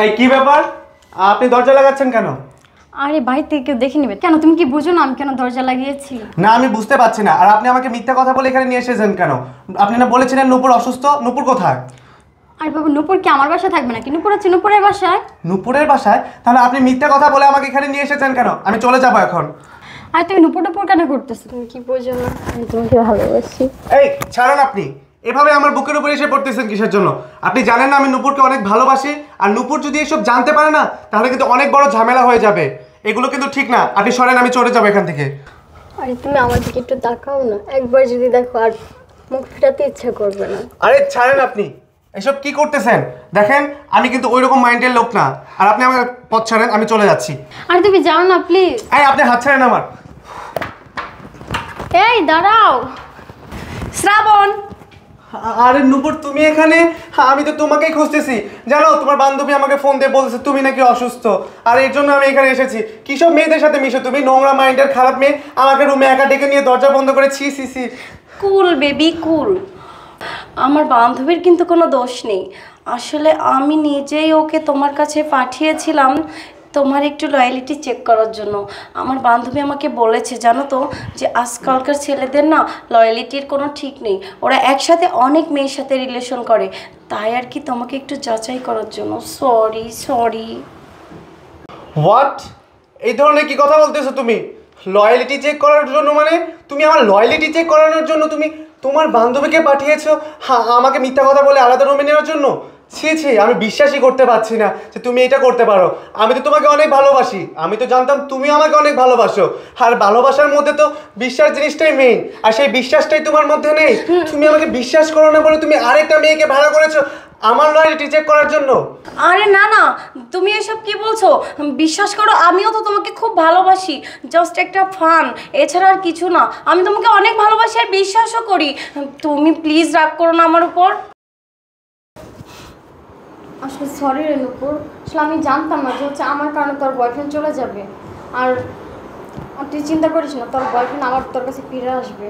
এই কি ব্যাপার, আপনি দরজা লাগাচ্ছেন কেন? আরে বাড়িতে কেউ দেখে নেবে কেন? তুমি কি বুঝো না আমি কেন দরজা লাগিয়েছি? না আমি বুঝতে পারছি না। আর আপনি আমাকে মিথ্যা কথা বলে এখানে নিয়ে এসেছেন কেন? আপনি না বলেছিলেন নূপুর অসুস্থ? নূপুর কোথায়? আরে বাবা, নূপুর কি আমার বাসায় থাকবে নাকি? নূপুর আছে নূপুরের বাসায়। নূপুরের বাসায়? তাহলে আপনি মিথ্যা কথা বলে আমাকে এখানে নিয়ে এসেছেন কেন? আমি চলে যাবো এখন। আরে তুমি নূপুর টুপুর কেন করতেছো? তুমি কি বোঝো না আমি তোমাকে ভালোবাসি? এই ছাড়েন আপনি। এভাবে আমার বুকের উপরে এসে পড়তেছেন কিসের জন্য? আপনি জানেন না আমি নূপুরকে অনেক ভালোবাসি? আর নূপুর যদি এসব জানতে পারে না তাহলে কিন্তু অনেক বড় ঝামেলা হয়ে যাবে। এগুলো কিন্তু ঠিক না। আপনি সরেন, আমি চলে যাবো এখান থেকে। আরে তুমি আমার দিকে একটু তাকাও না, একবার যদি দেখো আর মুখ ফেরাতে ইচ্ছা করবে না। আরে ছাড়েন আপনি, এসব কি করতেছেন? দেখেন আমি কিন্তু ওইরকম মাইন্ডের লোক না। আর আপনি আমার পথ ছাড়েন, আমি চলে যাচ্ছি। আরে তুমি যাও না প্লিজ। এই আপনি হাত ছাড়েন আমার। এই দাঁড়াও। শ্রাবণ, আরে নূপুর তুমি এখানে? আমি তো তোমাকেই খুঁজতেছি। জানো তোমার বান্ধবী আমাকে ফোন দিয়ে বলছে তুমি নাকি অসুস্থ, আর এর জন্য আমি এখানে এসেছি। কিসব মেয়েদের সাথে মিশো তুমি, নোংরা মাইন্ডের খারাপ মেয়ে। আমাকে রুমে একা ডেকে নিয়ে দরজা বন্ধ করে ছি ছি ছি। কুল বেবি কুল। আমার বান্ধবীর কিন্তু কোনো দোষ নেই। আসলে আমি নিজেই ওকে তোমার কাছে পাঠিয়েছিলাম তোমার একটু লয়ালিটি চেক করার জন্য। আমার বান্ধবী আমাকে বলেছে জানো তো, যে আজকালকার ছেলেদের না লয়ালিটির কোনো ঠিক নেই, ওরা একসাথে অনেক মেয়ের সাথে রিলেশন করে। তাই আর কি তোমাকে একটু যাচাই করার জন্য। Sorry sorry. হোয়াট? এই ধরনের কি কথা বলতেছো তুমি? লয়ালিটি চেক করার জন্য মানে? তুমি আমার লয়ালিটি চেক করানোর জন্য তুমি তোমার বান্ধবীকে পাঠিয়েছো আমাকে মিথ্যা কথা বলে আলাদা রুমে নেওয়ার জন্য? ছি ছি, আমি বিশ্বাসই করতে পারছি না যে তুমি এটা করতে পারো। আমি তো তোমাকে অনেক ভালোবাসি, আমি তো জানতাম তুমি আমাকে অনেক ভালোবাসো। আর ভালোবাসার মধ্যে তো বিশ্বাস জিনিসটাই মেইন, আর সেই বিশ্বাসটাই তোমার মধ্যে নেই। তুমি আমাকে বিশ্বাস করো না বলে তুমি আরেকটা মেয়েকে ভাড়া করেছো আমার লয়ালিটি চেক করার জন্য। আরে না না, তুমি এসব কি বলছো? বিশ্বাস করো আমিও তো তোমাকে খুব ভালোবাসি, জাস্ট একটা ফান, এছাড়া আর কিছু না। আমি তোমাকে অনেক ভালোবাসি আর বিশ্বাসও করি। তুমি প্লিজ রাগ করো না আমার উপর। আসলে সরি রে নূপুর, আসলে আমি জানতাম না যে হচ্ছে আমার কারণে তোর বয়ফ্রেন্ড চলে যাবে। আর তুই চিন্তা করিস না, তোর বয়ফ্রেন্ড আবার তোর কাছে ফিরে আসবে।